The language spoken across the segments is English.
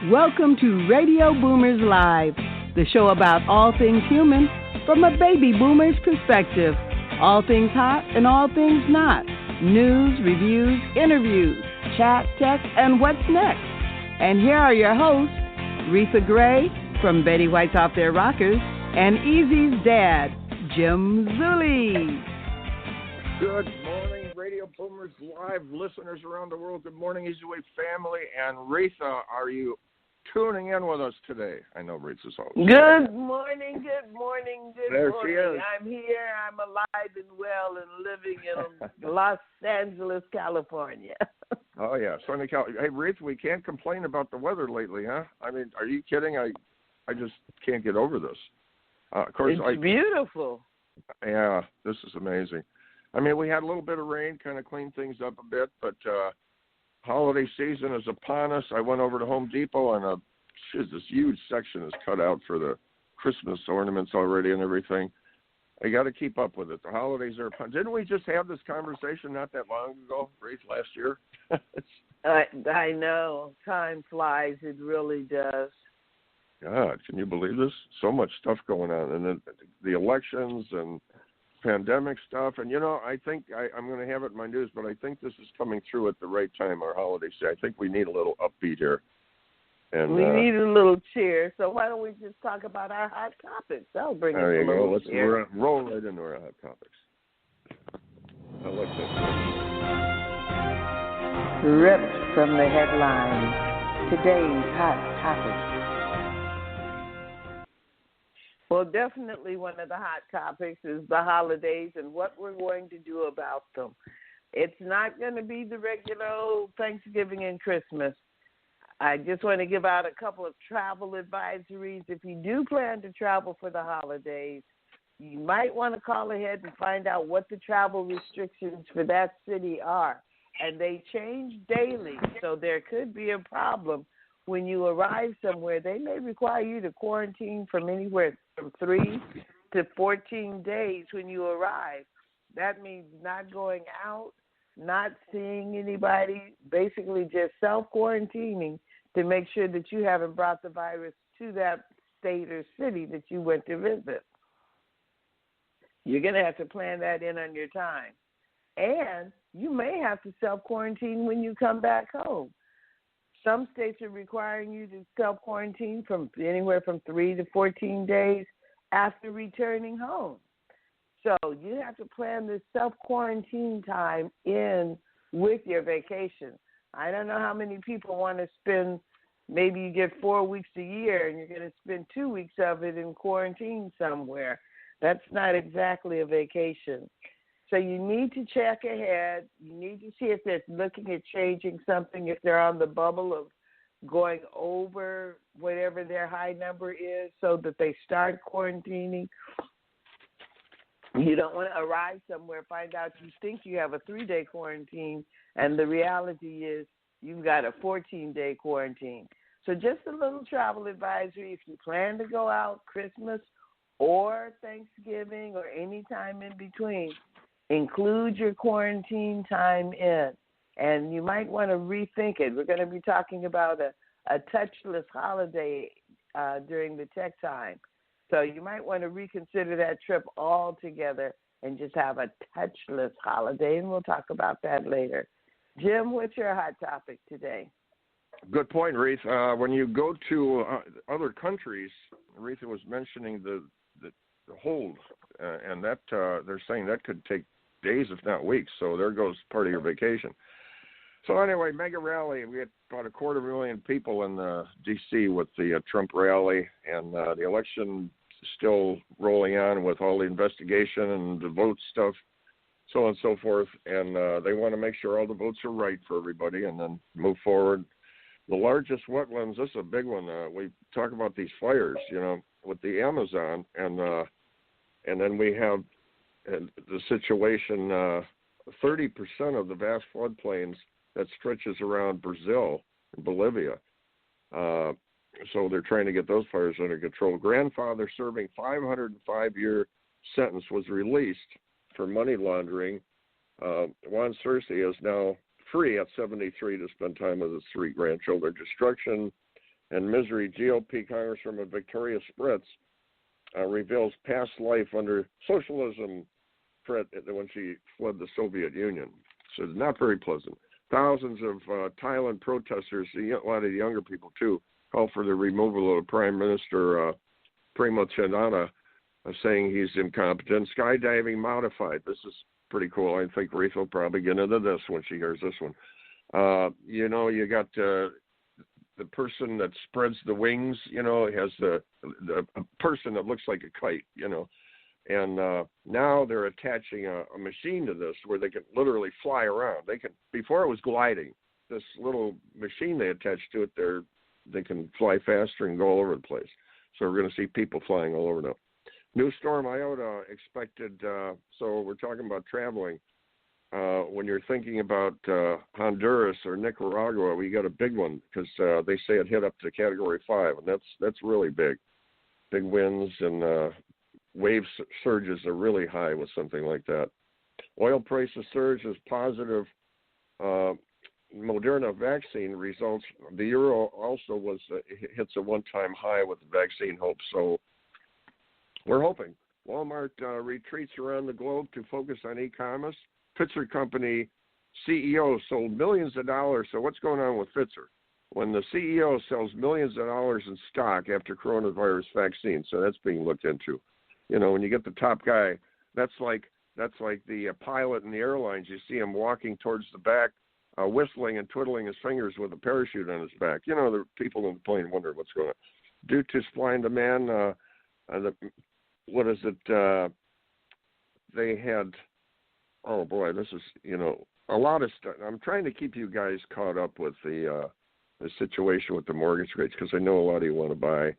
Welcome to Radio Boomers Live, the show about all things human from a baby boomer's perspective. All things hot and all things not. News, reviews, interviews, chat, tech, and what's next. And here are your hosts, Reatha Gray from Betty White's Off Their Rockers and Easy's dad, Jim Zuley. Good morning, Radio Boomers Live listeners around the world. Good morning, EZWAY family. And Reatha, are you tuning in with us today? I know Reatha's always Good morning, good morning, good there morning. She is. I'm here, I'm alive and well and living in Los Angeles, California. Oh, yeah. Sunny California. Hey, Reatha, we can't complain about the weather lately, huh? I mean, are you kidding? I just can't get over this. Of course, it's beautiful. Yeah, this is amazing. I mean, we had a little bit of rain, kind of cleaned things up a bit, but holiday season is upon us. I went over to Home Depot, and this huge section is cut out for the Christmas ornaments already and everything. I got to keep up with it. The holidays are upon. Didn't we just have this conversation not that long ago, Reatha, last year? I know. Time flies. It really does. God, can you believe this? So much stuff going on, and then the elections and pandemic stuff. And, you know, I think I'm going to have it in my news, but I think this is coming through at the right time, our holiday season. I think we need a little upbeat here. And we need a little cheer. So why don't we just talk about our hot topics? That'll bring us a little cheer. Let's roll right into our hot topics. I like that. Ripped from the headlines. Today's hot topics. Well, definitely one of the hot topics is the holidays and what we're going to do about them. It's not going to be the regular old Thanksgiving and Christmas. I just want to give out a couple of travel advisories. If you do plan to travel for the holidays, you might want to call ahead and find out what the travel restrictions for that city are. And they change daily, so there could be a problem. When you arrive somewhere, they may require you to quarantine from anywhere from 3 to 14 days when you arrive. That means not going out, not seeing anybody, basically just self-quarantining to make sure that you haven't brought the virus to that state or city that you went to visit. You're going to have to plan that in on your time. And you may have to self-quarantine when you come back home. Some states are requiring you to self-quarantine from anywhere from 3 to 14 days after returning home. So you have to plan this self-quarantine time in with your vacation. I don't know how many people want to spend, maybe you get 4 weeks a year and you're going to spend 2 weeks of it in quarantine somewhere. That's not exactly a vacation. So you need to check ahead. You need to see if they're looking at changing something, if they're on the bubble of going over whatever their high number is so that they start quarantining. You don't want to arrive somewhere, find out you think you have a 3-day quarantine, and the reality is you've got a 14-day quarantine. So just a little travel advisory. If you plan to go out Christmas or Thanksgiving or any time in between, include your quarantine time in, and you might want to rethink it. We're going to be talking about a touchless holiday during the tech time. So you might want to reconsider that trip altogether and just have a touchless holiday, and we'll talk about that later. Jim, what's your hot topic today? Good point, Reatha. When you go to other countries, Reatha was mentioning the hold, and that they're saying that could take days, if not weeks. So there goes part of your vacation. So anyway, mega rally. We had about 250,000 people in D.C. with the Trump rally, and the election still rolling on with all the investigation and the vote stuff, so on and so forth. And they want to make sure all the votes are right for everybody and then move forward. The largest wetlands, this is a big one. We talk about these fires, you know, with the Amazon, and then we have the situation, 30% of the vast floodplains that stretches around Brazil and Bolivia. So they're trying to get those fires under control. Grandfather serving 505-year sentence was released for money laundering. Juan Cersei is now free at 73 to spend time with his 3 grandchildren. Destruction and misery, GOP Congresswoman Victoria Spritz reveals past life under socialism when she fled the Soviet Union. So it's not very pleasant. Thousands of Thailand protesters, a lot of the younger people too, call for the removal of Prime Minister Primo Chandana, saying he's incompetent. Skydiving modified. This is pretty cool. I think Reatha will probably get into this when she hears this one. You got the person that spreads the wings, has the person that looks like a kite, and now they're attaching a machine to this where they can literally fly around. Before it was gliding, this little machine they attached to it, they can fly faster and go all over the place. So we're going to see people flying all over now. New storm Iota expected, so we're talking about traveling. When you're thinking about Honduras or Nicaragua, we got a big one because they say it hit up to Category 5, and that's really big. Big winds and wave surges are really high with something like that. Oil prices surge as positive Moderna vaccine results. The euro also hits a one-time high with the vaccine hopes. So we're hoping. Walmart retreats around the globe to focus on e-commerce. Pfizer company CEO sold millions of dollars. So what's going on with Pfizer? When the CEO sells millions of dollars in stock after coronavirus vaccine, so that's being looked into. When you get the top guy, that's like the pilot in the airlines. You see him walking towards the back, whistling and twiddling his fingers with a parachute on his back. The people in the plane wonder what's going on. Due to supply and demand, they had, oh boy, this is, a lot of stuff. I'm trying to keep you guys caught up with the situation with the mortgage rates because I know a lot of you want to buy.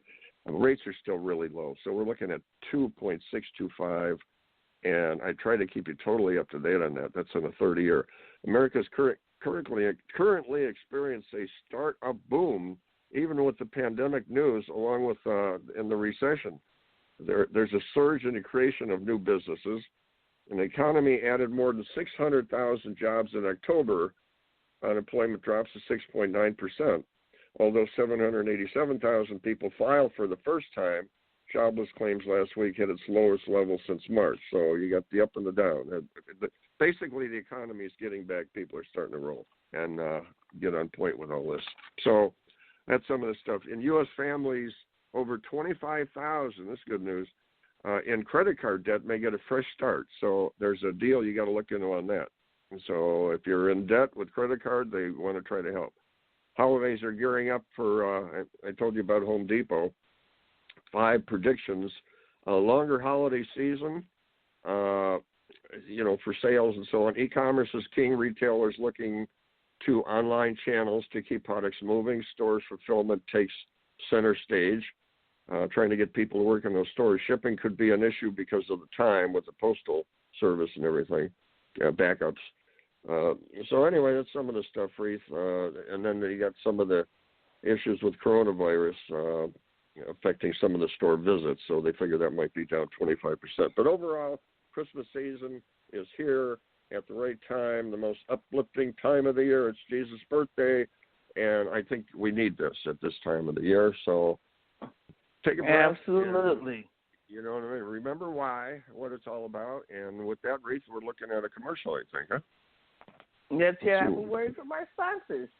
Rates are still really low. So we're looking at 2.625, and I try to keep you totally up to date on that. That's on a 30-year. America's currently experienced a startup boom, even with the pandemic news, along with in the recession. There's a surge in the creation of new businesses. And the economy added more than 600,000 jobs in October. Unemployment drops to 6.9%. Although 787,000 people filed for the first time, jobless claims last week hit its lowest level since March. So you got the up and the down. Basically, the economy is getting back. People are starting to roll and get on point with all this. So that's some of the stuff. In U.S. families, over 25,000, this is good news, in credit card debt may get a fresh start. So there's a deal you got to look into on that. And so if you're in debt with credit card, they want to try to help. Holidays are gearing up for, I told you about Home Depot, 5 predictions. A longer holiday season, for sales and so on. E-commerce is king. Retailers looking to online channels to keep products moving. Stores fulfillment takes center stage. Trying to get people to work in those stores. Shipping could be an issue because of the time with the postal service and everything, backups. So anyway, that's some of the stuff, Reatha. And then you got some of the issues with coronavirus affecting some of the store visits. So they figure that might be down 25%. But overall, Christmas season is here at the right time, the most uplifting time of the year. It's Jesus' birthday, and I think we need this at this time of the year. So take a breath. Absolutely. You know what I mean? Remember why, what it's all about. And with that, Reatha, we're looking at a commercial, I think, huh? Let's have a word from our sponsors.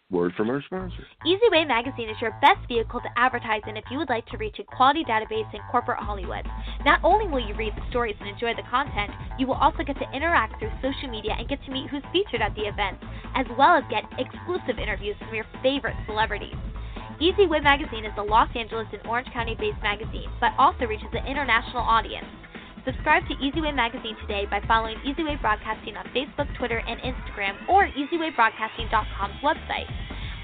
Word from our sponsors. EZWAY Magazine is your best vehicle to advertise in if you would like to reach a quality database in corporate Hollywood. Not only will you read the stories and enjoy the content, you will also get to interact through social media and get to meet who's featured at the event, as well as get exclusive interviews from your favorite celebrities. EZWAY Magazine is a Los Angeles and Orange County-based magazine, but also reaches an international audience. Subscribe to EZWAY Magazine today by following EZWAY Broadcasting on Facebook, Twitter, and Instagram, or EZWayBroadcasting.com's website.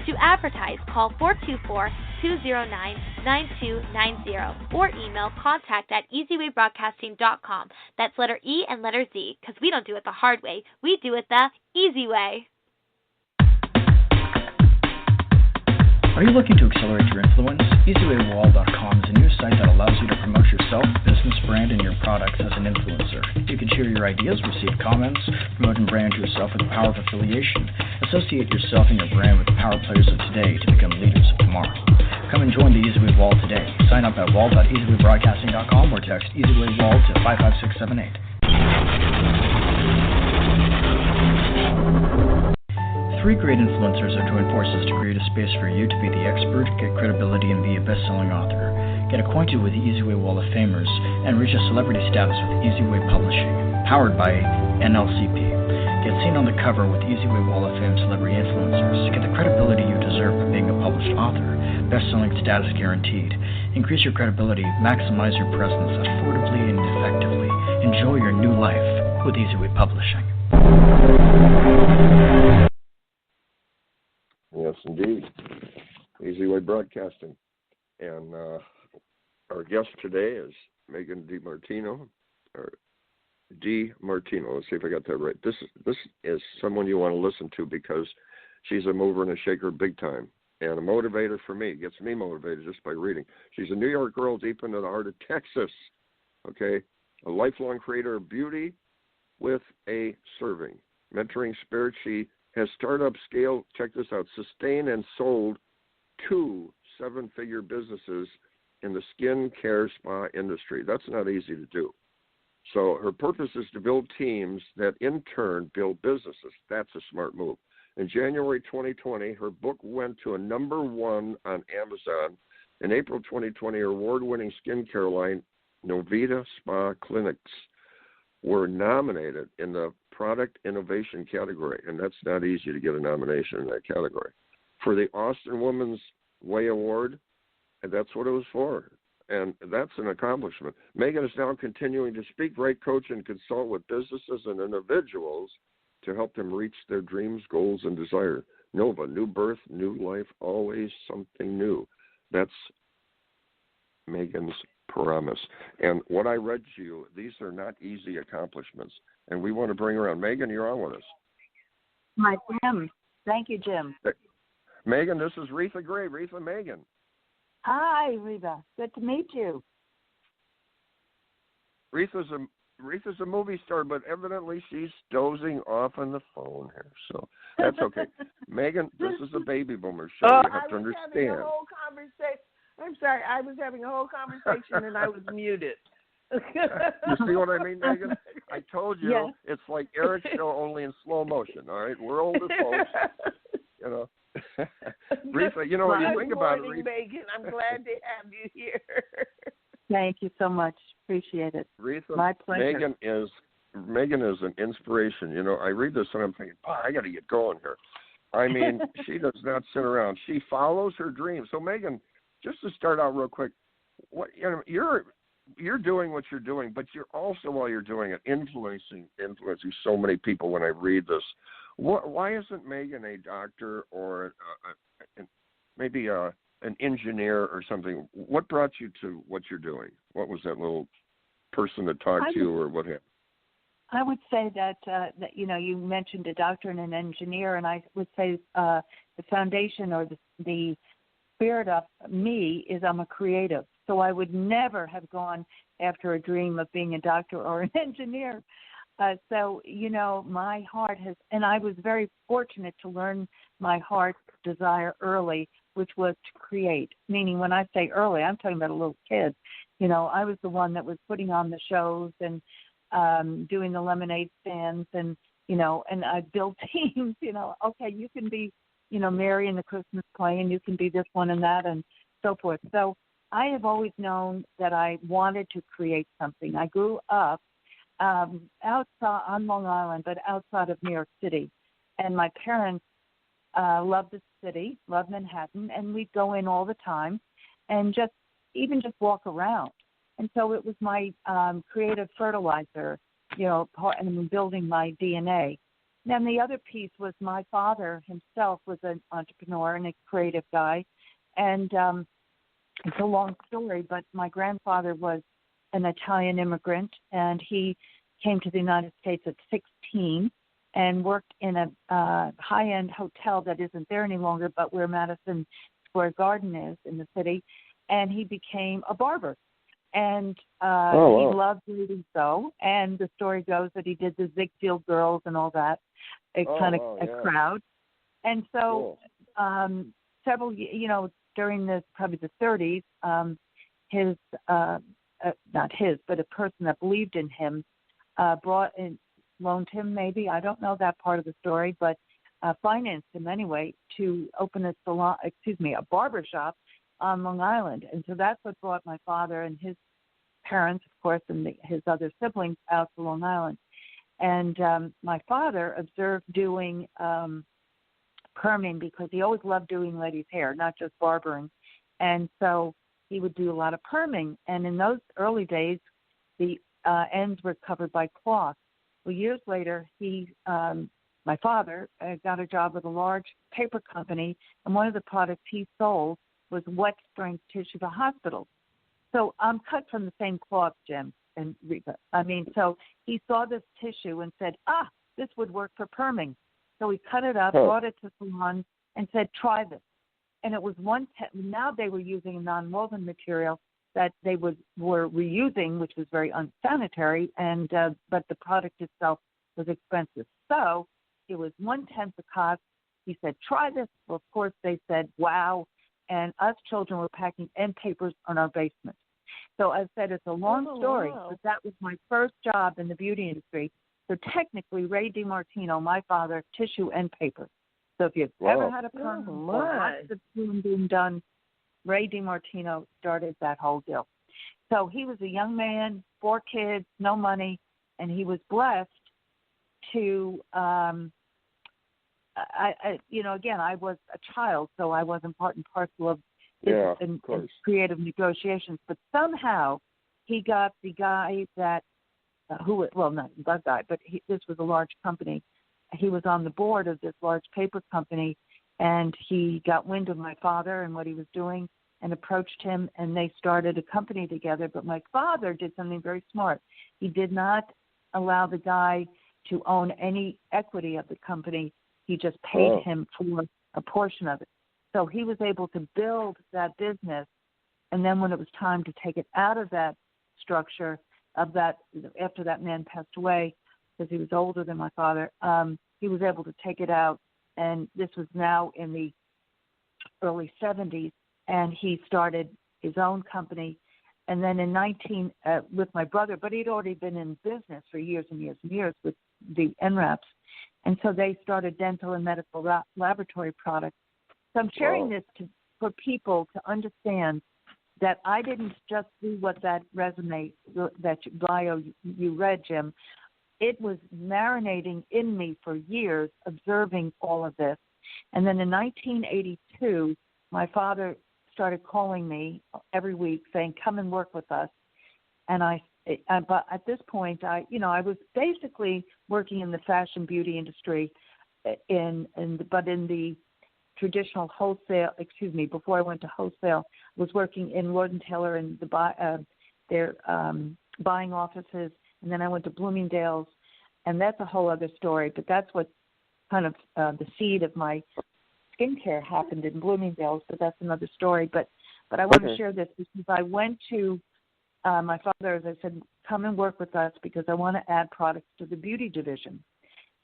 To advertise, call 424-209-9290 or email contact@EZWayBroadcasting.com. That's letter E and letter Z, because we don't do it the hard way. We do it the easy way. Are you looking to accelerate your influence? EZWayWall.com is a new site that allows you to promote yourself, business, brand, and your products as an influencer. You can share your ideas, receive comments, promote and brand yourself with the power of affiliation. Associate yourself and your brand with the power players of today to become leaders of tomorrow. Come and join the EZWAY Wall today. Sign up at wall.easywaybroadcasting.com or text EZWAY Wall to 55678. 3 great influencers are joining forces to create a space for you to be the expert, get credibility, and be a best-selling author. Get acquainted with the EZWAY Wall of Famers and reach a celebrity status with EZWAY Publishing, powered by NLCP. Get seen on the cover with EZWAY Wall of Fame celebrity influencers. Get the credibility you deserve for being a published author. Best-selling status guaranteed. Increase your credibility, maximize your presence affordably and effectively. Enjoy your new life with EZWAY Publishing. Yes, indeed. EZWAY Broadcasting. And our guest today is Megan DiMartino, or DiMartino. Let's see if I got that right. This is someone you want to listen to because she's a mover and a shaker big time and a motivator for me. Gets me motivated just by reading. She's a New York girl deep into the heart of Texas, okay? A lifelong creator of beauty with a serving. Mentoring spirit, she has startup scale, check this out, sustained and sold 2 7-figure businesses in the skin care spa industry. That's not easy to do. So her purpose is to build teams that in turn build businesses. That's a smart move. In January 2020, her book went to a #1 on Amazon. In April 2020, her award-winning skincare line, Novita Spa Clinics, were nominated in the product innovation category, and that's not easy to get a nomination in that category, for the Austin Women's Way Award, and that's what it was for, and that's an accomplishment. Megan is now continuing to speak, write, coach, and consult with businesses and individuals to help them reach their dreams, goals, and desire. Nova, new birth, new life, always something new. That's Megan's promise. And what I read to you, these are not easy accomplishments, and we want to bring her on. Megan, you're on with us. Hi, Jim. Thank you, Jim. Hey, Megan, this is Reatha Gray. Reatha, Megan. Hi, Reba. Good to meet you. Reatha's a movie star, but evidently she's dozing off on the phone here, so that's okay. Megan, this is a baby boomer show. You have to understand. I'm sorry, I was having a whole conversation and I was muted. You see what I mean, Megan? I told you, yes. It's like Eric's show, only in slow motion, all right? We're older folks, you know. Reatha, you know, when you think about it, Reatha, Megan, I'm glad to have you here. Thank you so much. Appreciate it. Reatha, my pleasure. Megan is an inspiration. You know, I read this and I'm thinking, I got to get going here. I mean, she does not sit around. She follows her dreams. So, Megan, just to start out real quick, you're doing what you're doing, but you're also, while you're doing it, influencing so many people. When I read this, why isn't Megan a doctor or maybe an engineer or something? What brought you to what you're doing? What was that little person that talked to you, or what happened? I would say that you know, you mentioned a doctor and an engineer, and I would say the foundation or the spirit of me is I'm a creative. So I would never have gone after a dream of being a doctor or an engineer. So, you know, my heart has, and I was very fortunate to learn my heart's desire early, which was to create. Meaning when I say early, I'm talking about a little kid. You know, I was the one that was putting on the shows and doing the lemonade stands and, you know, and I built teams, you know, okay, you can be, you know, Mary in the Christmas play and you can be this one and that and so forth. So I have always known that I wanted to create something. I grew up outside on Long Island, but outside of New York City. And my parents loved the city, loved Manhattan, and we'd go in all the time and just walk around. And so it was my creative fertilizer, you know, and building my DNA. Then the other piece was my father himself was an entrepreneur and a creative guy. And it's a long story, but my grandfather was an Italian immigrant, and he came to the United States at 16 and worked in a high-end hotel that isn't there any longer, but where Madison Square Garden is in the city, and he became a barber. And he loved doing so, and the story goes that he did the Ziegfeld Girls and all that, a crowd. And so several, you know, during probably the 30s, his not his, but a person that believed in him loaned him, maybe, I don't know that part of the story, but financed him anyway to open a barber shop on Long Island. And so that's what brought my father and his parents, of course, and his other siblings out to Long Island. And my father observed doing perming because he always loved doing ladies' hair, not just barbering. And so he would do a lot of perming. And in those early days, the ends were covered by cloth. Well, years later, my father got a job with a large paper company, and one of the products he sold was wet-strength tissue to hospitals. So I'm cut from the same cloth, Jim and Reatha. So he saw this tissue and said, this would work for perming. So he cut it up, brought it to salon, and said, try this. And it was now they were using a non-woven material that they were reusing, which was very unsanitary, but the product itself was expensive. So it was 1/10 the cost. He said, try this. Well, of course, they said, wow. And us children were packing end papers on our basement. So I said, it's a long story, but that was my first job in the beauty industry. So technically, Ray DiMartino, my father, tissue and paper. So if you've ever had a perm or watched the perm being done, Ray DiMartino started that whole deal. So he was a young man, 4 kids, no money, and he was blessed to, again, I was a child, so I wasn't part and parcel of in creative negotiations. But somehow he got the guy that, not the guy, but this was a large company. He was on the board of this large paper company, and he got wind of my father and what he was doing and approached him, and they started a company together. But my father did something very smart. He did not allow the guy to own any equity of the company. He just paid him for a portion of it. So he was able to build that business, and then when it was time to take it out of that structure, after that man passed away, because he was older than my father, he was able to take it out, and this was now in the early 70s, and he started his own company. And then with my brother, but he'd already been in business for years and years and years with the NRAPs, and so they started dental and medical laboratory products. So I'm sharing this for people to understand that I didn't just do what that resume, that bio you read, Jim. It was marinating in me for years, observing all of this. And then in 1982, my father started calling me every week saying, come and work with us. And but at this point, I was basically working in the fashion beauty industry but in the traditional wholesale, before I went to wholesale, was working in Lord & Taylor and their buying offices. And then I went to Bloomingdale's, and that's a whole other story. But that's what kind of the seed of my skincare happened in Bloomingdale's. So that's another story. But I want to share this because I went to my father, as I said, come and work with us because I want to add products to the beauty division.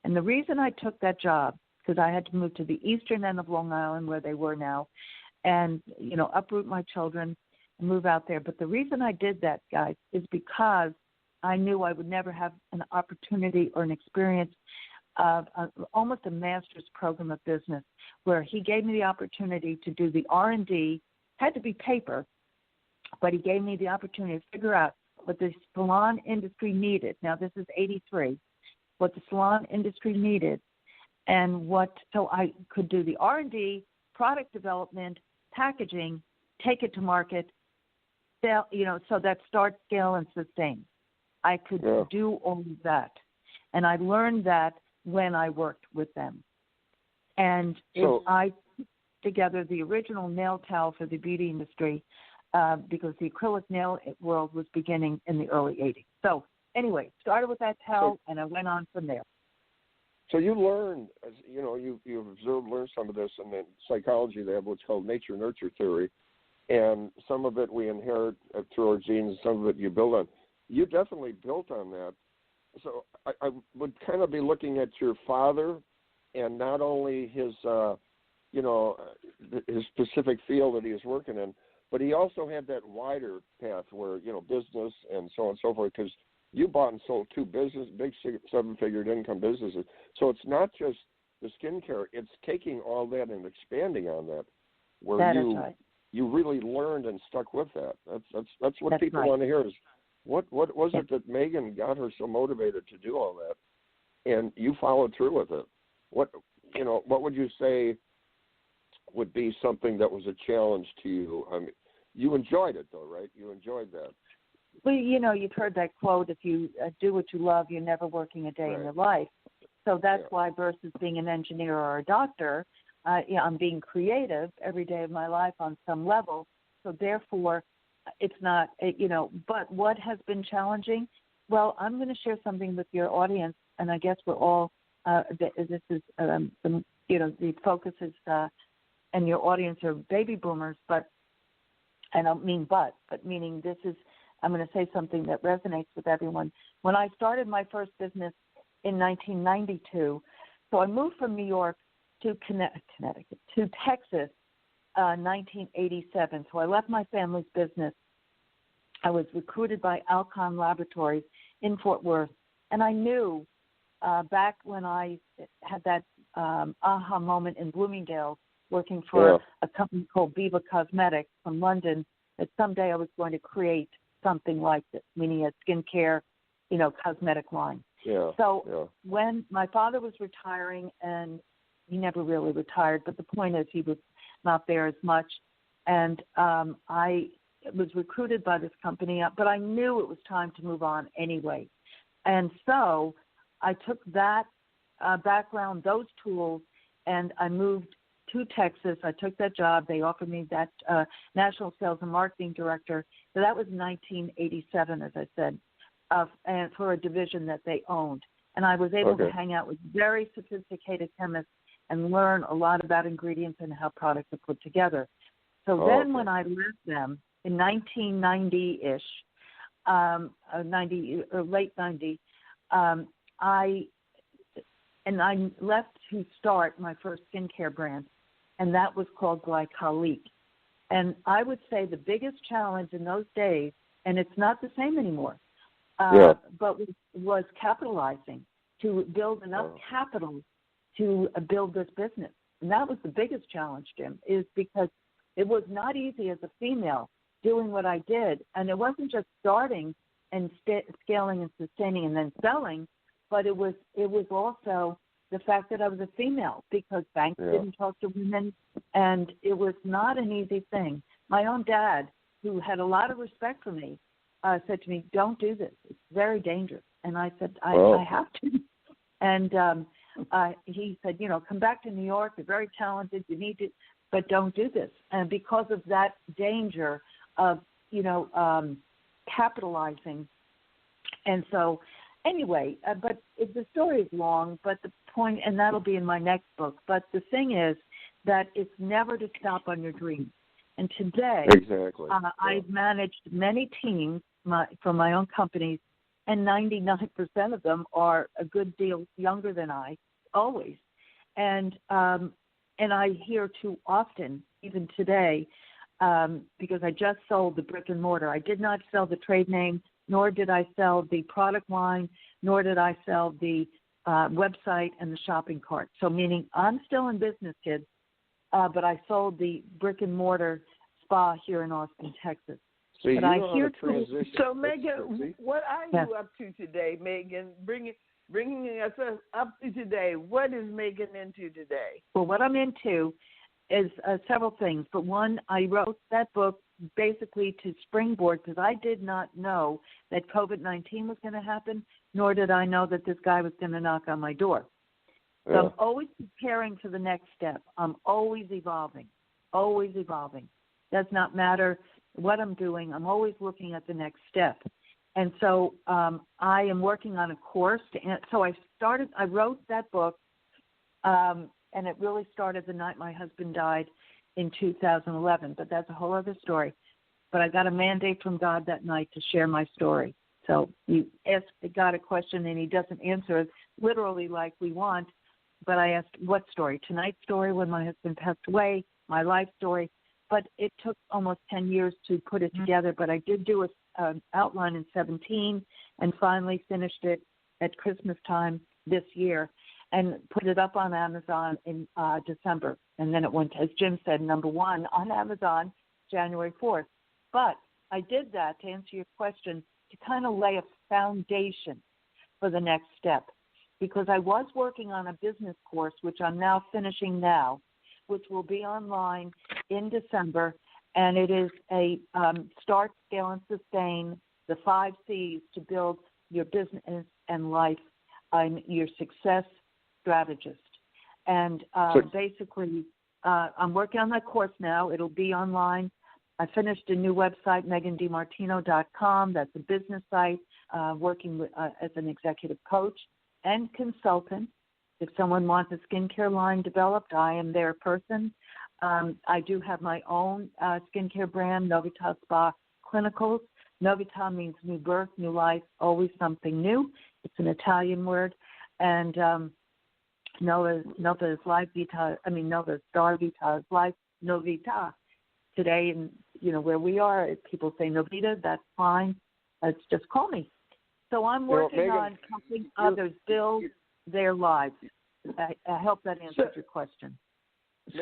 And the reason I took that job, because I had to move to the eastern end of Long Island where they were now and, uproot my children and move out there. But the reason I did that, guys, is because I knew I would never have an opportunity or an experience of almost a master's program of business where he gave me the opportunity to do the R&D, had to be paper, but he gave me the opportunity to figure out what the salon industry needed. Now, this is 83, what the salon industry needed, and so I could do the R&D, product development, packaging, take it to market, sell, so that start, scale, and sustain. I could do all of that. And I learned that when I worked with them. And I put together the original nail towel for the beauty industry because the acrylic nail world was beginning in the early 80s. So anyway, started with that towel, and I went on from there. So you learned, you observed, learned some of this, and in psychology they have what's called nature-nurture theory, and some of it we inherit through our genes, some of it you build on. You definitely built on that. So I would kind of be looking at your father and not only his, his specific field that he was working in, but he also had that wider path where, business and so on and so forth, because you bought and sold two big seven-figure income businesses. So it's not just the skincare, it's taking all that and expanding on that, where that is right. You really learned and stuck with that. That's what people right. want to hear is what was it that Megan got her so motivated to do all that, and you followed through with it. What would you say would be something that was a challenge to you? I mean, you enjoyed it though, right? You enjoyed that. Well, you've heard that quote: "If you do what you love, you're never working a day in your life." So that's why, versus being an engineer or a doctor, I'm being creative every day of my life on some level. So therefore, it's not, but what has been challenging? Well, I'm going to share something with your audience, and I guess we're all, this is, the focus is, and your audience are baby boomers, but I don't mean but meaning this is, I'm going to say something that resonates with everyone. When I started my first business in 1992, so I moved from New York to Connecticut, to Texas, 1987. So I left my family's business. I was recruited by Alcon Laboratories in Fort Worth, and I knew back when I had that aha moment in Bloomingdale, working for a company called Viva Cosmetics from London, that someday I was going to create something like this, meaning a skincare, cosmetic line. When my father was retiring, and he never really retired, but the point is he was not there as much, and I was recruited by this company, but I knew it was time to move on anyway. And so I took that background, those tools, and I moved to Texas. I took that job. They offered me that national sales and marketing director. So that was 1987, as I said, and for a division that they owned. And I was able to hang out with very sophisticated chemists and learn a lot about ingredients and how products are put together. So then when I left them in 1990-ish, 90 or late 90, I left to start my first skincare brand, and that was called Glycolique. And I would say the biggest challenge in those days, and it's not the same anymore, but was capitalizing, to build enough capital to build this business. And that was the biggest challenge, Jim, is because it was not easy as a female doing what I did. And it wasn't just starting and scaling and sustaining and then selling, but it was also the fact that I was a female, because banks didn't talk to women, and it was not an easy thing. My own dad, who had a lot of respect for me, said to me, "Don't do this. It's very dangerous." And I said, I have to. And he said, come back to New York. You're very talented. You need to, but don't do this. And because of that danger of, capitalizing. And so anyway, but the story is long, but the point, and that'll be in my next book, but the thing is that it's never to stop on your dreams. And today, I've managed many teams from my own companies, and 99% of them are a good deal younger than I, always. And I hear too often, even today, because I just sold the brick and mortar. I did not sell the trade name, nor did I sell the product line, nor did I sell the website and the shopping cart. So meaning I'm still in business, kids, but I sold the brick and mortar spa here in Austin, Texas. So, but I hear so Megan, what are you up to today, Megan? Bringing us up to today. What is Megan into today? Well, what I'm into is several things. But one, I wrote that book basically to springboard, because I did not know that COVID-19 was going to happen, nor did I know that this guy was going to knock on my door. So I'm always preparing for the next step. I'm always evolving, always evolving. Does not matter what I'm doing. I'm always looking at the next step. And so I am working on a course. So I wrote that book, and it really started the night my husband died in 2011. But that's a whole other story. But I got a mandate from God that night to share my story. So you ask God a question and he doesn't answer it literally like we want, but I asked what story? Tonight's story when my husband passed away, my life story. But it took almost 10 years to put it together. But I did do an outline in 2017 and finally finished it at Christmas time this year and put it up on Amazon in December. And then it went, as Jim said, number 1 on Amazon January 4th. But I did that, to answer your question, to kind of lay a foundation for the next step. Because I was working on a business course, which I'm now finishing now, which will be online in December, and it is a start, scale, and sustain, the 5 C's to build your business and life. I'm your success strategist. And basically, I'm working on that course now. It'll be online. I finished a new website, MeganDiMartino.com. That's a business site, working with, as an executive coach and consultant. If someone wants a skincare line developed, I am their person. I do have my own skincare brand, Novita Spa Clinicals. Novita means new birth, new life, always something new. It's an Italian word. And Nova is life, Nova is star, Vita is life, Novita. Today, where we are, if people say Novita, that's fine. It's just call me. So I'm working Megan, on helping others build their lives. I hope that answers your question.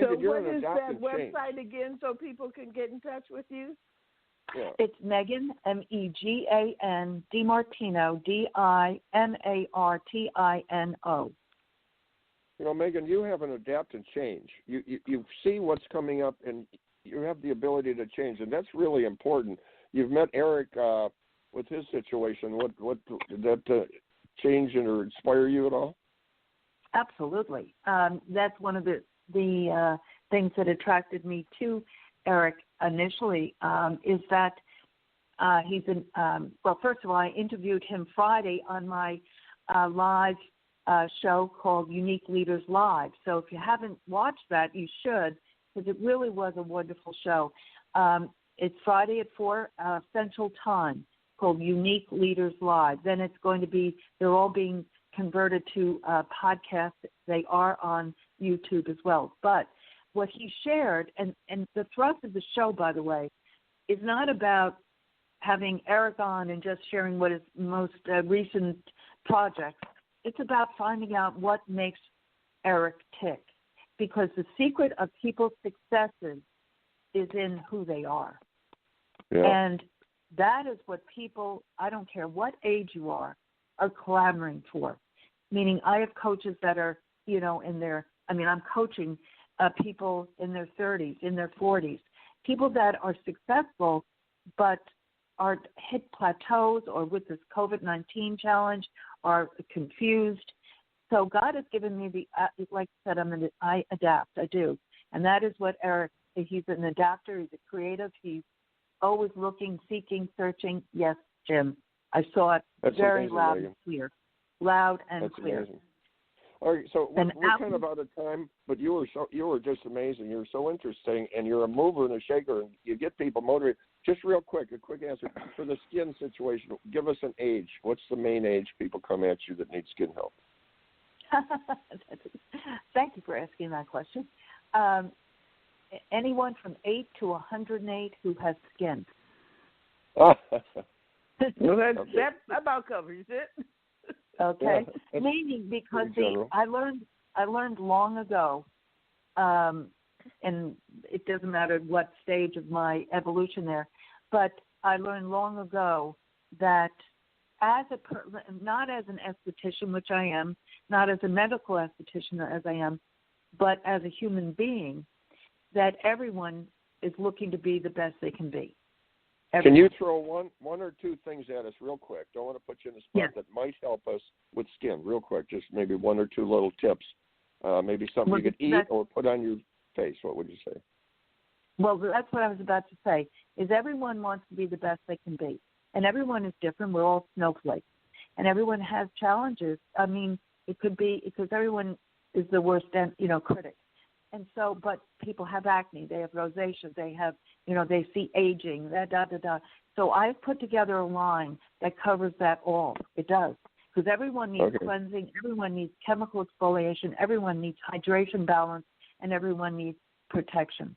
So what is that website again so people can get in touch with you? Yeah. It's Megan, Megan, DiMartino, DiMartino. Megan, you have an adapt and change. You see what's coming up, and you have the ability to change, and that's really important. You've met Eric with his situation. What did that change or inspire you at all? Absolutely. That's one of the things that attracted me to Eric initially, is that he's first of all, I interviewed him Friday on my live show called Unique Leaders Live. So if you haven't watched that, you should, because it really was a wonderful show. It's Friday at 4 Central Time, called Unique Leaders Live. Then it's going to be, they're all being converted to podcasts. They are on YouTube as well. But what he shared, and the thrust of the show, by the way, is not about having Eric on and just sharing what his most recent projects. It's about finding out what makes Eric tick. Because the secret of people's successes is in who they are. Yeah. And that is what people, I don't care what age you are clamoring for. Meaning I have coaches that are, I'm coaching people in their 30s, in their 40s, people that are successful but are hit plateaus or with this COVID-19 challenge are confused. So God has given me like I said, I adapt, I do. And that is what Eric, he's an adapter, he's a creative, he's always looking, seeking, searching. Yes, Jim, I saw it. That's very amazing, loud and clear. Loud and That's clear. Amazing. All right, so we're kind of out of time, but you were just amazing. You're so interesting, and you're a mover and a shaker, and you get people motivated. Just real quick, a quick answer. For the skin situation, give us an age. What's the main age people come at you that need skin help? Thank you for asking that question. Anyone from 8 to 108 who has skin. Well, that about covers it. Okay, yeah, meaning because I learned long ago, and it doesn't matter what stage of my evolution there, but I learned long ago that not as an esthetician, which I am, not as a medical esthetician as I am, but as a human being, that everyone is looking to be the best they can be. Can you throw one or two things at us real quick? Don't want to put you in the spot that might help us with skin real quick. Just maybe one or two little tips. Maybe something you could eat or put on your face. What would you say? Well, that's what I was about to say, is everyone wants to be the best they can be. And everyone is different. We're all snowflakes. And everyone has challenges. I mean, it could be because everyone is the worst, critic. And so, but people have acne, they have rosacea, they have, they see aging, So I've put together a line that covers that all. It does. because everyone needs cleansing, everyone needs chemical exfoliation, everyone needs hydration balance, and everyone needs protection.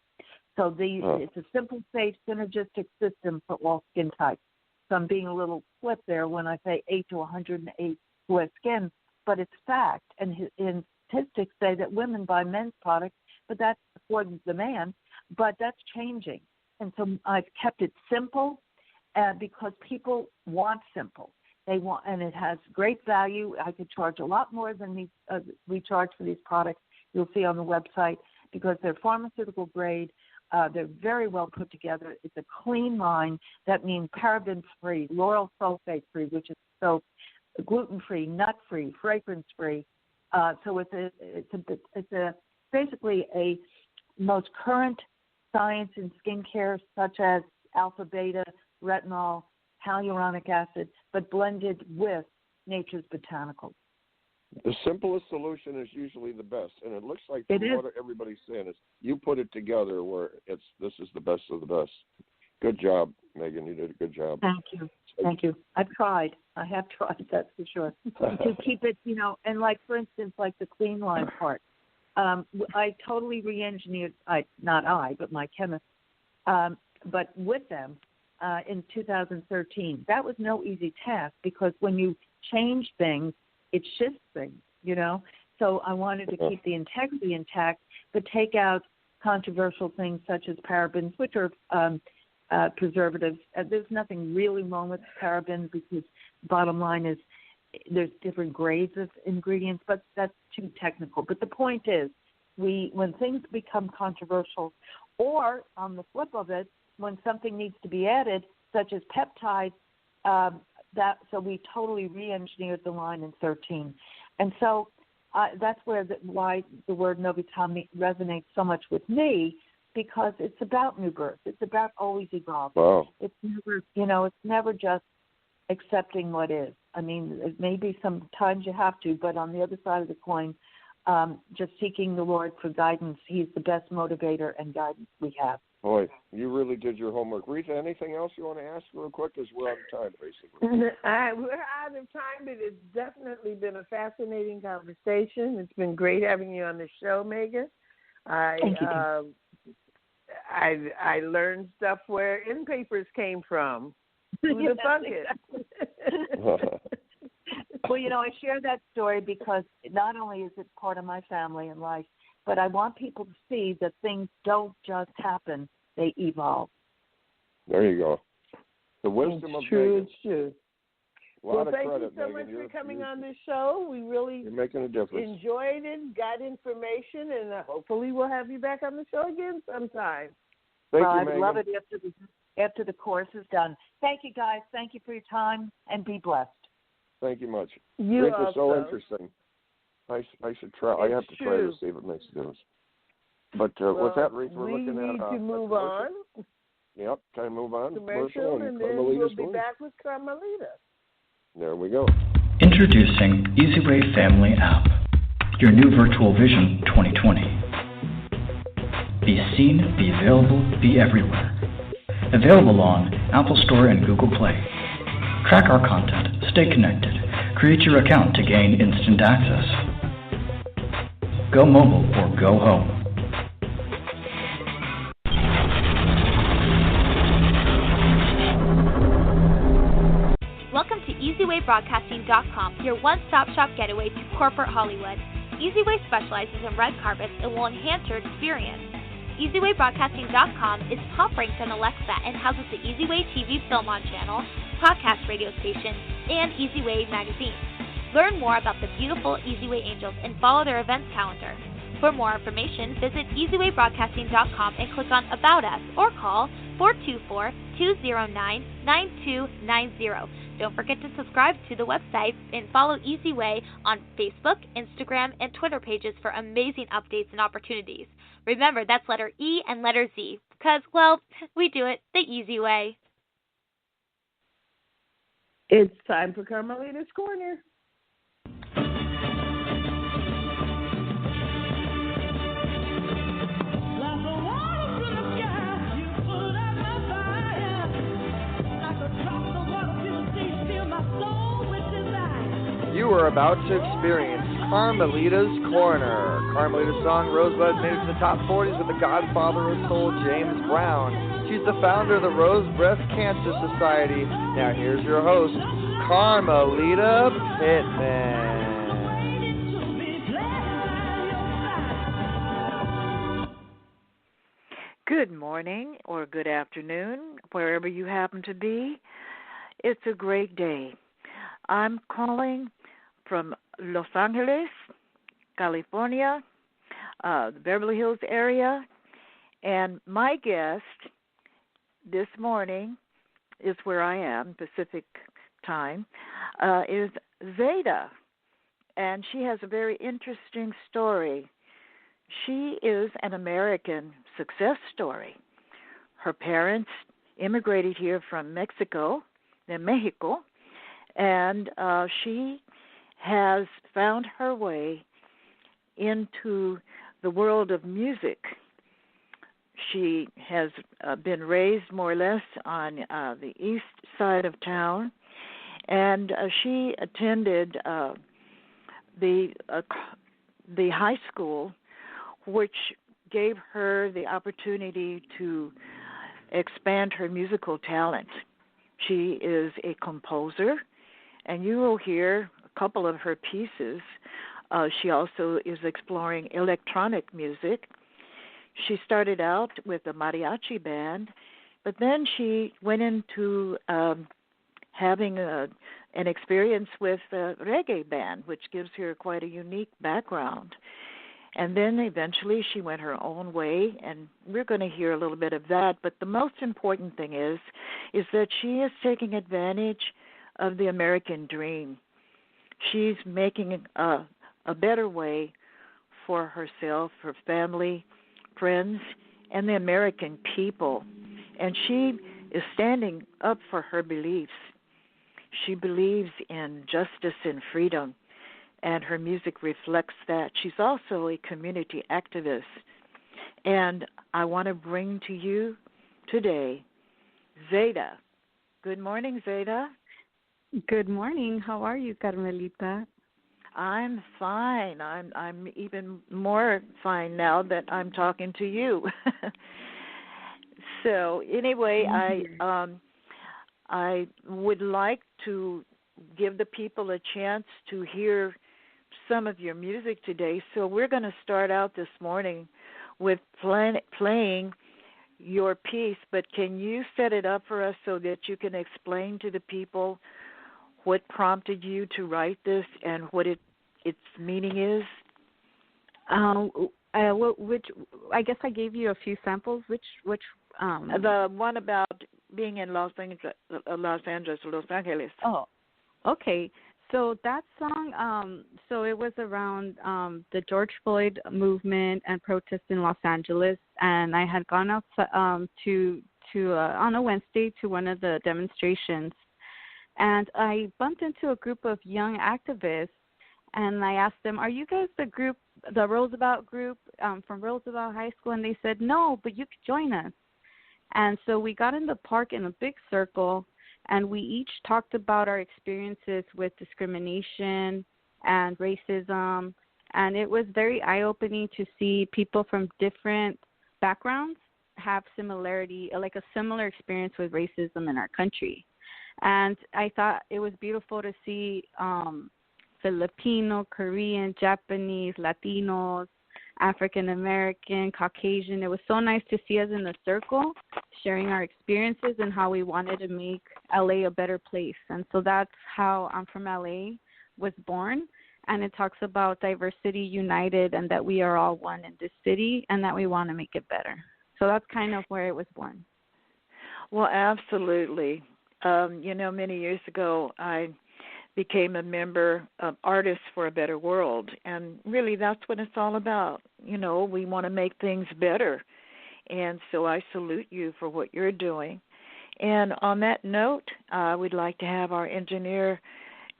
So it's a simple, safe, synergistic system for all skin types. So I'm being a little flip there when I say 8 to 108 who have skin, but it's fact. And statistics say that women buy men's products, but that's for the man, but that's changing. And so I've kept it simple because people want simple. They want, and it has great value. I could charge a lot more than we charge for these products. You'll see on the website because they're pharmaceutical grade. They're very well put together. It's a clean line. That means paraben-free, lauryl sulfate-free, which is so gluten-free, nut-free, fragrance-free. So it's basically a most current science in skincare, such as alpha, beta, retinol, hyaluronic acid, but blended with nature's botanicals. The simplest solution is usually the best, and it looks like from what everybody's saying is you put it together where this is the best of the best. Good job, Megan. You did a good job. Thank you. I've tried. I have tried, that's for sure. To keep it, and like, for instance, like the clean line part. I totally re-engineered, but my chemist, but with them in 2013. That was no easy task because when you change things, it shifts things, So I wanted to keep the integrity intact, but take out controversial things such as parabens, which are preservatives. There's nothing really wrong with parabens because bottom line is there's different grades of ingredients, but that's too technical. But the point is, when things become controversial, or on the flip of it, when something needs to be added, such as peptides, so we totally re-engineered the line in 13. And so that's why the word Novitami resonates so much with me, because it's about new birth. It's about always evolving. Wow. It's never, it's never just accepting what is. I mean, maybe sometimes you have to, but on the other side of the coin, just seeking the Lord for guidance. He's the best motivator and guidance we have. Boy, you really did your homework. Reatha, anything else you want to ask real quick? Because we're out of time, basically. We're out of time, but it's definitely been a fascinating conversation. It's been great having you on the show, Megan. Thank you. I learned stuff where in papers came from. Who the fuck it? Well, I share that story because not only is it part of my family and life, but I want people to see that things don't just happen, they evolve. There you go. The wisdom of Megan. It's true. Well, thank you so much for coming on this show. We really you're making a difference. Enjoyed it, got information, and hopefully we'll have you back on the show again sometime. Thank you, I Megan. would love it after the course is done. Thank you, guys. Thank you for your time, and be blessed. Thank you much. You It's so interesting. I should try. I have to try to see if it makes a difference. But with that, Reatha, we're looking at... We need to move on. Yep, time to move on. Commercial, and then we'll be back with Carmelita. There we go. Introducing EZWAY Family App, your new virtual vision 2020. Be seen, be available, be everywhere. Available on Apple Store and Google Play. Track our content, stay connected, create your account to gain instant access. Go mobile or go home. Welcome to EZWayBroadcasting.com, your one-stop shop getaway to corporate Hollywood. EZWay specializes in red carpets and will enhance your experience. EZWayBroadcasting.com is top-ranked on Alexa and houses the EZWay TV Film On channel, podcast radio station, and EZWay magazine. Learn more about the beautiful EZWay Angels and follow their events calendar. For more information, visit EZWayBroadcasting.com and click on About Us or call 424-209-9290. Don't forget to subscribe to the website and follow EZWay on Facebook, Instagram, and Twitter pages for amazing updates and opportunities. Remember, that's letter E and letter Z, because, well, we do it the easy way. It's time for Carmelita's Corner. are about to experience Carmelita's Corner. Carmelita's song Rosebud made it to the top 40s with the godfather of soul, James Brown. She's the founder of the Rose Breast Cancer Society. Now here's your host, Carmelita Pittman. Good morning or good afternoon, wherever you happen to be. It's a great day. I'm calling from Los Angeles, California, the Beverly Hills area, and my guest this morning is where I am, Pacific time, is Zada, and she has a very interesting story. She is an American success story. Her parents immigrated here from Mexico, and she has found her way into the world of music. She has been raised more or less on the east side of town, and she attended the high school, which gave her the opportunity to expand her musical talent. She is a composer, and you will hear a couple of her pieces. She also is exploring electronic music. She started out with a mariachi band, but then she went into having an experience with a reggae band, which gives her quite a unique background. And then eventually she went her own way, and we're going to hear a little bit of that. But the most important thing is that she is taking advantage of the American dream. She's making a better way for herself, her family, friends, and the American people. And she is standing up for her beliefs. She believes in justice and freedom, and her music reflects that. She's also a community activist. And I want to bring to you today Zada. Good morning, Zada. Good morning. How are you, Carmelita? I'm fine. I'm even more fine now that I'm talking to you. So anyway, I would like to give the people a chance to hear some of your music today. So we're going to start out this morning with playing your piece, but can you set it up for us so that you can explain to the people what prompted you to write this and what its meaning is? Which I guess I gave you a few samples. Which the one about being in Los Angeles. Oh, okay. So that song, so it was around the George Floyd movement and protests in Los Angeles, and I had gone out to on a Wednesday to one of the demonstrations, and I bumped into a group of young activists, and I asked them, "Are you guys the group, the Roosevelt group from Roosevelt High School?" And they said, "No, but you could join us." And so we got in the park in a big circle, and we each talked about our experiences with discrimination and racism. And it was very eye-opening to see people from different backgrounds have similarity, like a similar experience with racism in our country. And I thought it was beautiful to see Filipino, Korean, Japanese, Latinos, African American, Caucasian. It was so nice to see us in the circle sharing our experiences and how we wanted to make LA a better place. And so that's how I'm From LA was born. And it talks about diversity united and that we are all one in this city and that we want to make it better. So that's kind of where it was born. Well, absolutely. Many years ago, I became a member of Artists for a Better World, and really that's what it's all about. We want to make things better, and so I salute you for what you're doing. And on that note, I would like to have our engineer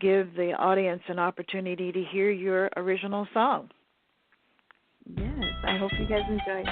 give the audience an opportunity to hear your original song. Yes, I hope you guys enjoy it.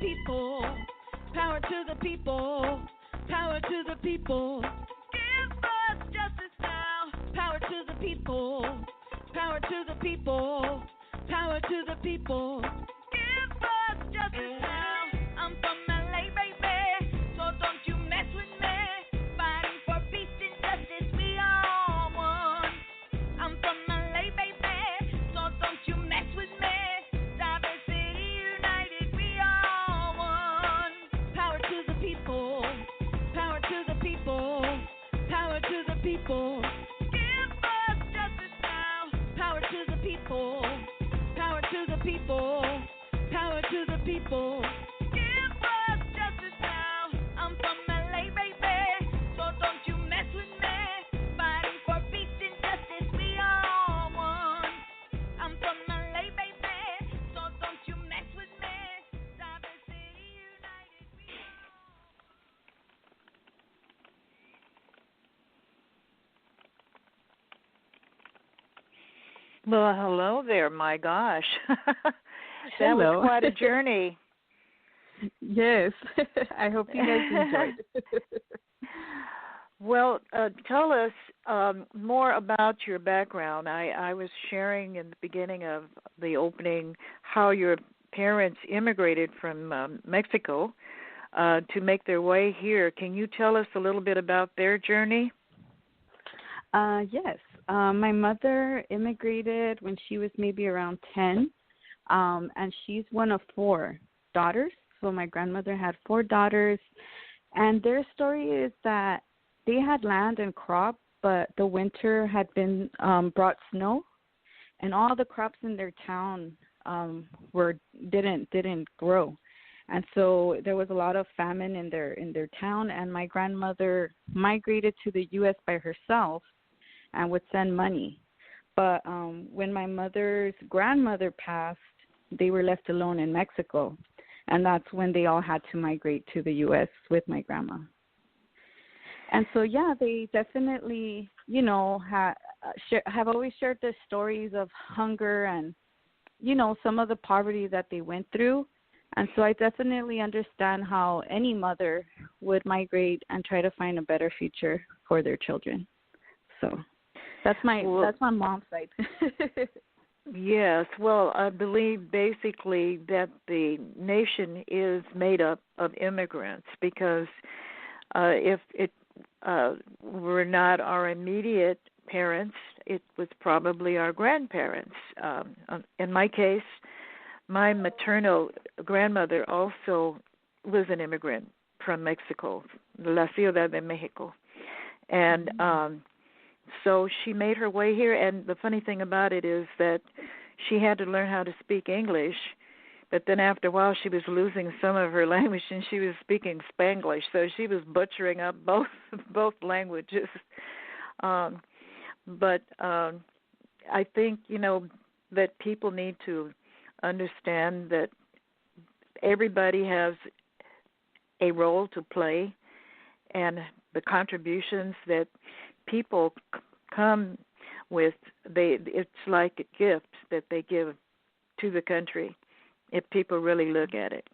people. Power to the people. Power to the people. Give us justice now. Power to the people. Power to the people. Power to the people. Give us justice now. I'm from LA, baby, so don't you mess with me. Fighting for peace and justice, we are all one. I'm from LA, baby, so don't you mess with me. Diversity united, we are all one. Power to the people. Power to the people. Power to the people. Give us justice now. Power to the people. Power to the people. Power to the people. Give us justice now. I'm from LA, baby, so don't you mess with me. Fighting for peace and justice, we are all one. I'm from LA, baby, so don't you mess with me. Diversity united, we Well, hello there. My gosh. That Hello. was quite a journey. Yes. I hope you guys enjoyed it. Well, tell us more about your background. I was sharing in the beginning of the opening how your parents immigrated from Mexico to make their way here. Can you tell us a little bit about their journey? Yes. My mother immigrated when she was maybe around 10, and she's one of 4 daughters. So my grandmother had 4 daughters, and their story is that they had land and crop, but the winter had been brought snow, and all the crops in their town didn't grow, and so there was a lot of famine in their town. And my grandmother migrated to the U.S. by herself and would send money. But when my mother's grandmother passed, they were left alone in Mexico, and that's when they all had to migrate to the U.S. with my grandma. And so, yeah, they definitely, have always shared their stories of hunger and, some of the poverty that they went through. And so I definitely understand how any mother would migrate and try to find a better future for their children. So that's my mom's side. Yes, well, I believe basically that the nation is made up of immigrants because if it were not our immediate parents, it was probably our grandparents. In my case, my maternal grandmother also was an immigrant from Mexico, La Ciudad de Mexico. And so she made her way here, and the funny thing about it is that she had to learn how to speak English, but then after a while she was losing some of her language, and she was speaking Spanglish, so she was butchering up both languages. But I think, that people need to understand that everybody has a role to play, and the contributions that people come with, it's like a gift that they give to the country if people really look at it.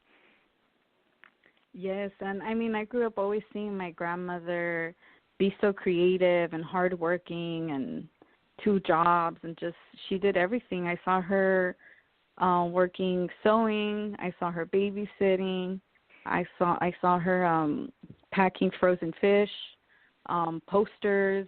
Yes, and I grew up always seeing my grandmother be so creative and hardworking and 2 jobs, and just she did everything. I saw her working sewing. I saw her babysitting. I saw her packing frozen fish, posters.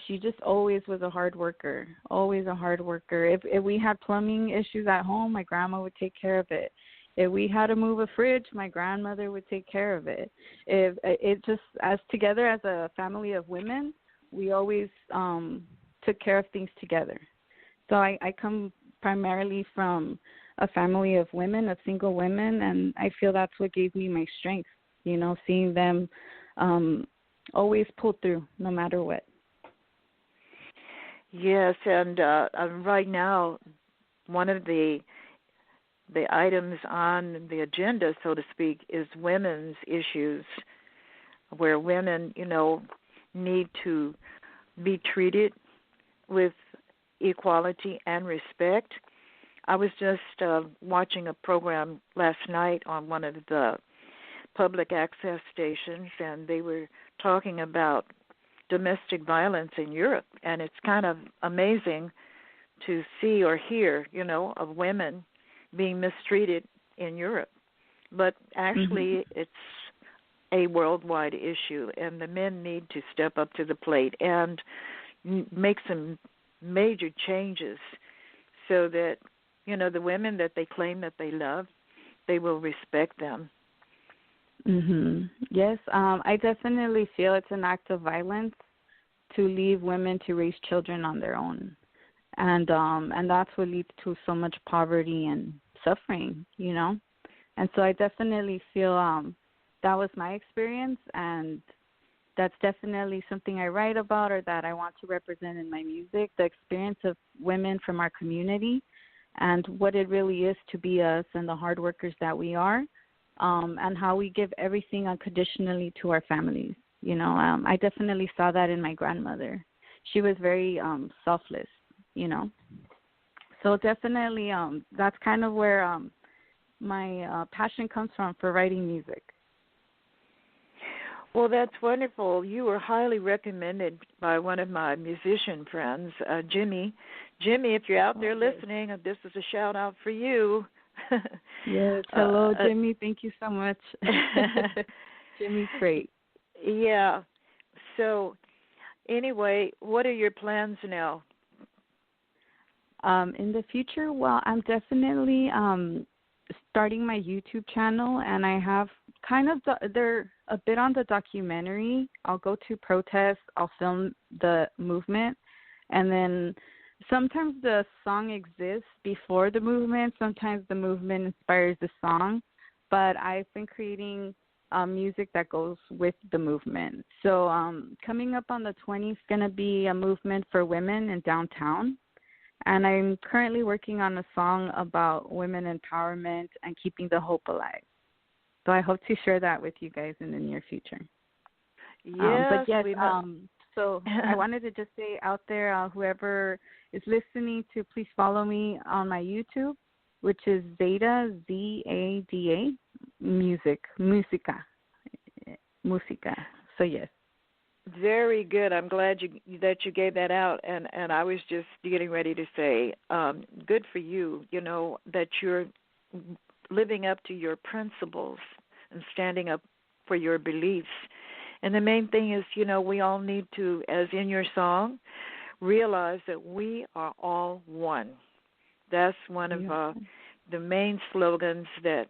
She just always was a hard worker, always a hard worker. If we had plumbing issues at home, my grandma would take care of it. If we had to move a fridge, my grandmother would take care of it. If it just, as together as a family of women, we always took care of things together. So I come primarily from a family of women, of single women, and I feel that's what gave me my strength, seeing them always pull through no matter what. Yes, and right now, one of the items on the agenda, so to speak, is women's issues, where women, need to be treated with equality and respect. I was just watching a program last night on one of the public access stations, and they were talking about domestic violence in Europe, and it's kind of amazing to see or hear, of women being mistreated in Europe. But actually, it's a worldwide issue, and the men need to step up to the plate and make some major changes so that, the women that they claim that they love, they will respect them. Yes, I definitely feel it's an act of violence to leave women to raise children on their own. And that's what leads to so much poverty and suffering, And so I definitely feel that was my experience, and that's definitely something I write about or that I want to represent in my music, the experience of women from our community and what it really is to be us and the hard workers that we are, and how we give everything unconditionally to our families. I definitely saw that in my grandmother. She was very selfless, So definitely that's kind of where my passion comes from for writing music. Well, that's wonderful. You were highly recommended by one of my musician friends, Jimmy. Jimmy, if you're out there listening, this is a shout-out for you. Yes, hello, Jimmy. Thank you so much. Jimmy's great. Yeah. So, anyway, what are your plans now? In the future, well, I'm definitely starting my YouTube channel, and I have kind of they're a bit on the documentary. I'll go to protests, I'll film the movement, and then sometimes the song exists before the movement, sometimes the movement inspires the song, but I've been creating music that goes with the movement. So coming up on the 20th is going to be a movement for women in downtown. And I'm currently working on a song about women empowerment and keeping the hope alive. So I hope to share that with you guys in the near future. Yes, so I wanted to just say out there, whoever is listening, to please follow me on my YouTube, which is Zada, Zada, Musica. So yes. Very good. I'm glad that you gave that out, and I was just getting ready to say, good for you. That you're living up to your principles and standing up for your beliefs. And the main thing is, we all need to, as in your song, realize that we are all one. That's one of the main slogans that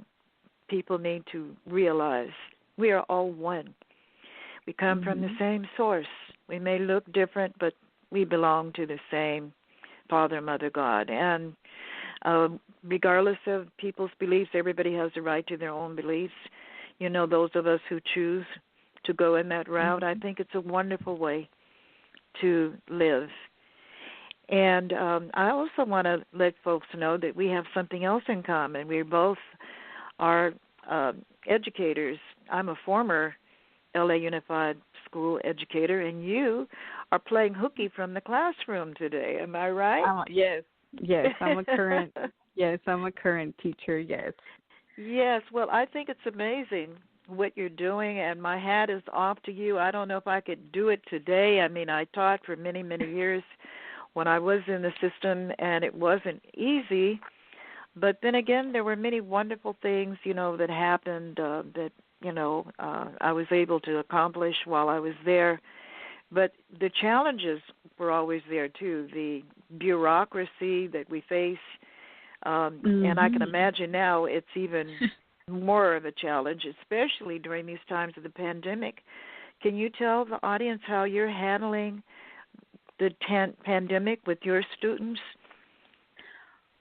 people need to realize. We are all one. We come from the same source. We may look different, but we belong to the same Father, Mother, God. And regardless of people's beliefs, everybody has the right to their own beliefs. Those of us who choose to go in that route, I think it's a wonderful way to live. And I also want to let folks know that we have something else in common. We both are educators. I'm a former LA Unified School educator, and you are playing hooky from the classroom today. Am I right? Yes. I'm a current. Yes, I'm a current teacher. Yes. Yes. Well, I think it's amazing what you're doing, and my hat is off to you. I don't know if I could do it today. I mean, I taught for many, many years when I was in the system, and it wasn't easy. But then again, there were many wonderful things, that happened that I was able to accomplish while I was there. But the challenges were always there, too. The bureaucracy that we face, and I can imagine now it's even more of a challenge, especially during these times of the pandemic. Can you tell the audience how you're handling the pandemic with your students?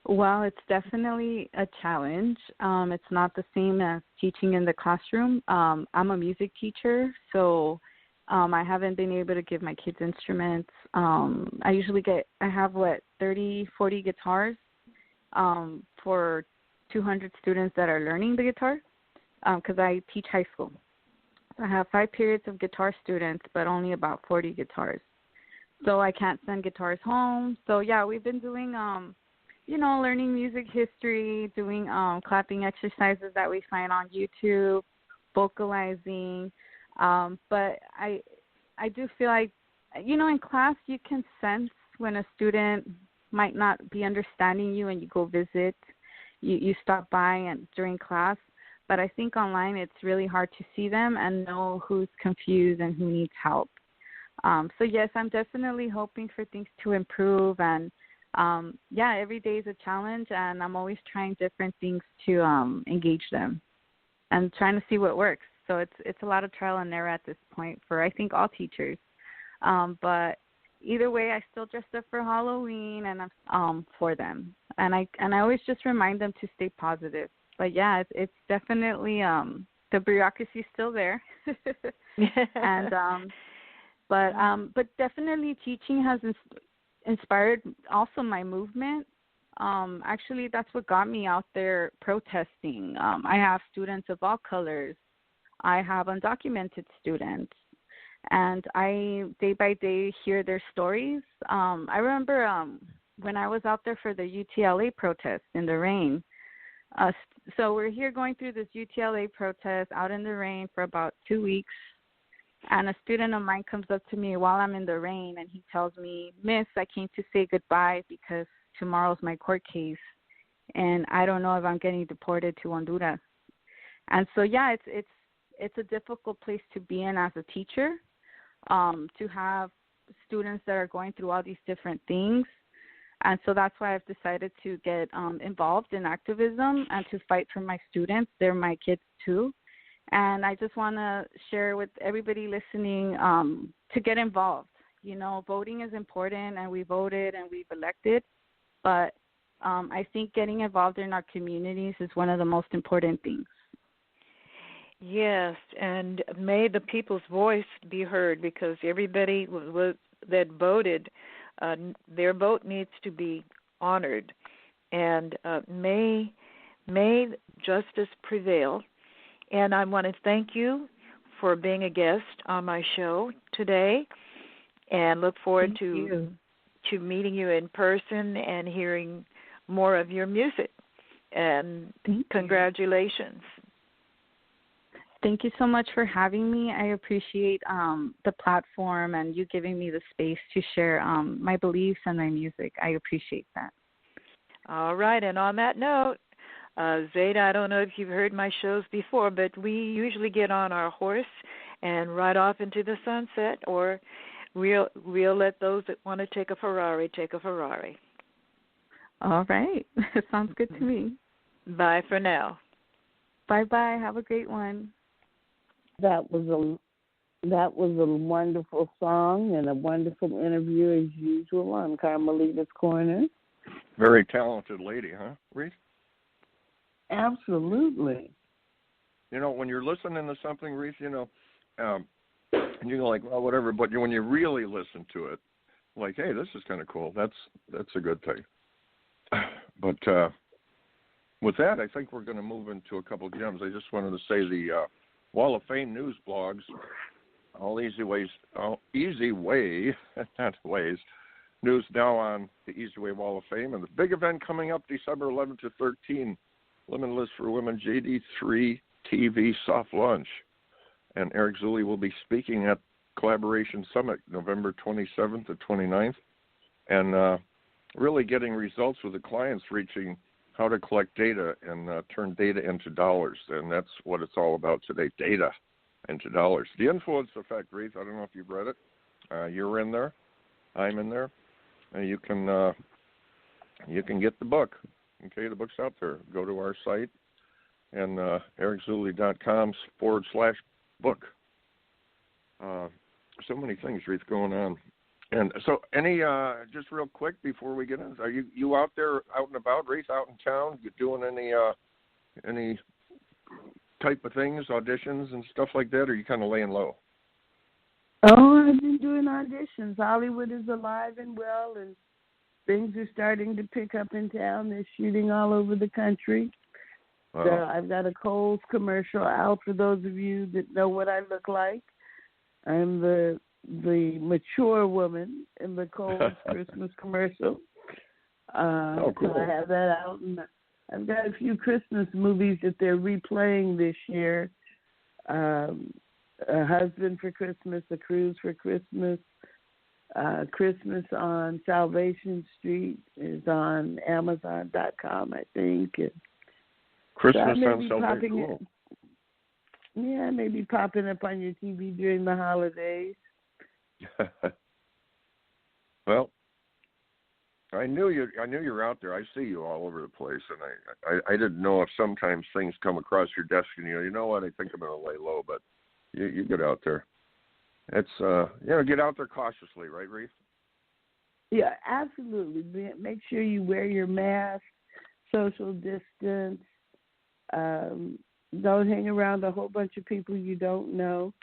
Well, it's definitely a challenge. It's not the same as teaching in the classroom. I'm a music teacher, so I haven't been able to give my kids instruments. I have 30, 40 guitars for 200 students that are learning the guitar because I teach high school. I have 5 periods of guitar students, but only about 40 guitars. So I can't send guitars home. So, yeah, we've been doing learning music history, doing clapping exercises that we find on YouTube, vocalizing. But I do feel like, in class you can sense when a student might not be understanding you and you go visit, you stop by and during class. But I think online it's really hard to see them and know who's confused and who needs help. So yes, I'm definitely hoping for things to improve, and every day is a challenge, and I'm always trying different things to engage them and trying to see what works. So it's a lot of trial and error at this point for, I think, all teachers. But either way, I still dressed up for Halloween and I'm for them, and I always just remind them to stay positive. But yeah, it's definitely the bureaucracy is still there, and but definitely teaching has inspired also my movement. Actually, that's what got me out there protesting. I have students of all colors. I have undocumented students, and I day by day hear their stories. I remember when I was out there for the UTLA protest in the rain. So we're here going through this UTLA protest out in the rain for about 2 weeks, and a student of mine comes up to me while I'm in the rain, and he tells me, "Miss, I came to say goodbye because tomorrow's my court case, and I don't know if I'm getting deported to Honduras." And so, yeah, it's a difficult place to be in as a teacher, to have students that are going through all these different things. And so that's why I've decided to get involved in activism and to fight for my students. They're my kids too. And I just want to share with everybody listening to get involved. Voting is important, and we voted and we've elected. But I think getting involved in our communities is one of the most important things. Yes, and may the people's voice be heard, because everybody that voted, their vote needs to be honored, and may justice prevail. And I want to thank you for being a guest on my show today, and look forward to meeting you in person and hearing more of your music. And congratulations. Thank you so much for having me. I appreciate the platform and you giving me the space to share my beliefs and my music. I appreciate that. All right. And on that note, Zada, I don't know if you've heard my shows before, but we usually get on our horse and ride off into the sunset, or we'll let those that want to take a Ferrari take a Ferrari. All right. Sounds good to me. Bye for now. Bye-bye. Have a great one. That was a wonderful song and a wonderful interview as usual on Carmelita's Corner. Very talented lady, huh, Reese? Absolutely. When you're listening to something, Reese, and you're like, well, whatever, but when you really listen to it, like, hey, this is kind of cool. That's a good thing. But with that, I think we're going to move into a couple of gems. I just wanted to say the Wall of Fame news blogs, all easy ways, not ways, news now on the EZWAY Wall of Fame, and the big event coming up December 11 to 13, Limitless for Women JD3 TV Soft Lunch. And Eric Zuley will be speaking at Collaboration Summit November 27th to 29th, and really getting results with the clients, reaching how to collect data and turn data into dollars. And that's what it's all about today, data into dollars. The Influence Effect, Reatha, I don't know if you've read it. You're in there. I'm in there. And you can get the book. Okay, the book's out there. Go to our site and ericzuley.com/book. So many things, Reatha, going on. And so, just real quick before we get in, are you out there, out and about, Reatha, out in town, you doing any type of things, auditions and stuff like that, or are you kind of laying low? Oh, I've been doing auditions. Hollywood is alive and well, and things are starting to pick up in town. They're shooting all over the country. Wow. So I've got a Kohl's commercial out for those of you that know what I look like. I'm the mature woman in the Kohl's Christmas commercial. Cool. So I have that out, and I've got a few Christmas movies that they're replaying this year. A Husband for Christmas, A Cruise for Christmas, Christmas on Salvation Street is on Amazon.com, I think. And Christmas so on Salvation. Cool. Yeah, maybe popping up on your TV during the holidays. Well, I knew you were out there. I see you all over the place, and I didn't know if sometimes things come across your desk and you know what, I think I'm going to lay low, but you get out there. It's get out there cautiously, right, Reatha? Yeah, absolutely. Make sure you wear your mask, social distance. Don't hang around a whole bunch of people you don't know,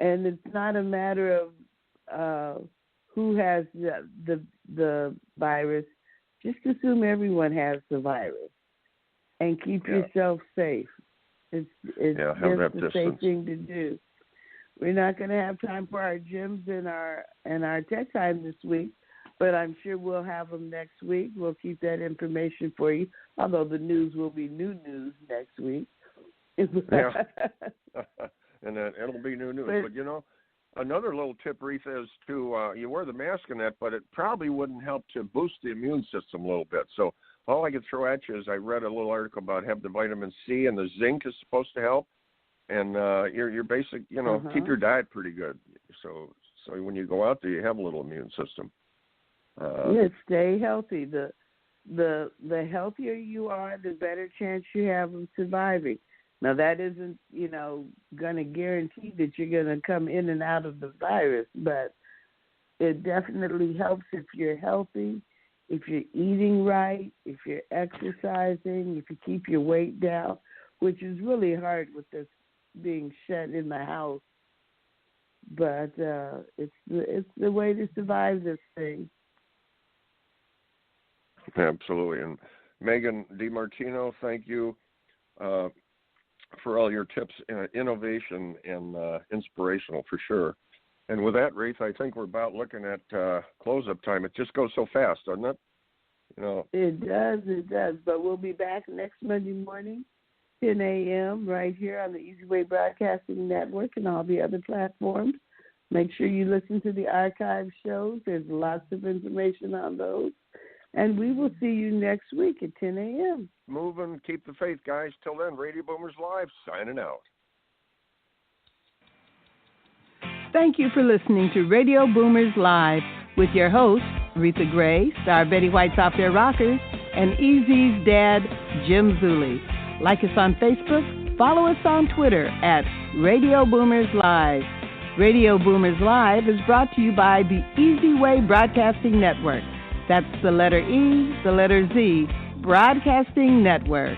and it's not a matter of who has the virus. Just assume everyone has the virus, and keep yourself safe. It's just the safe thing to do. We're not going to have time for our gyms and our tech time this week, but I'm sure we'll have them next week. We'll keep that information for you, although the news will be new news next week. Yeah. And it'll be new news. But another little tip, Reatha, is to you wear the mask and that, but it probably wouldn't help to boost the immune system a little bit. So all I could throw at you is I read a little article about have the vitamin C and the zinc is supposed to help, and your basic, keep your diet pretty good. So when you go out there, you have a little immune system. Stay healthy. The healthier you are, the better chance you have of surviving. Now, that isn't, going to guarantee that you're going to come in and out of the virus, but it definitely helps if you're healthy, if you're eating right, if you're exercising, if you keep your weight down, which is really hard with this being shut in the house. But it's the way to survive this thing. Absolutely. And Megan DiMartino, thank you for all your tips, innovation and inspirational for sure. And with that, Reatha, I think we're about looking at close-up time. It just goes so fast, doesn't it? It does. But we'll be back next Monday morning, 10 a.m., right here on the EZWAY Broadcasting Network and all the other platforms. Make sure you listen to the archive shows. There's lots of information on those. And we will see you next week at 10 a.m. Move and keep the faith, guys. Till then, Radio Boomers Live, signing out. Thank you for listening to Radio Boomers Live with your hosts, Reatha Gray, Star Betty White's Off Their Rockers, and EZ's dad, Jim Zuley. Like us on Facebook, follow us on Twitter at Radio Boomers Live. Radio Boomers Live is brought to you by the EZWAY Broadcasting Network. That's the letter E, the letter Z, Broadcasting Network.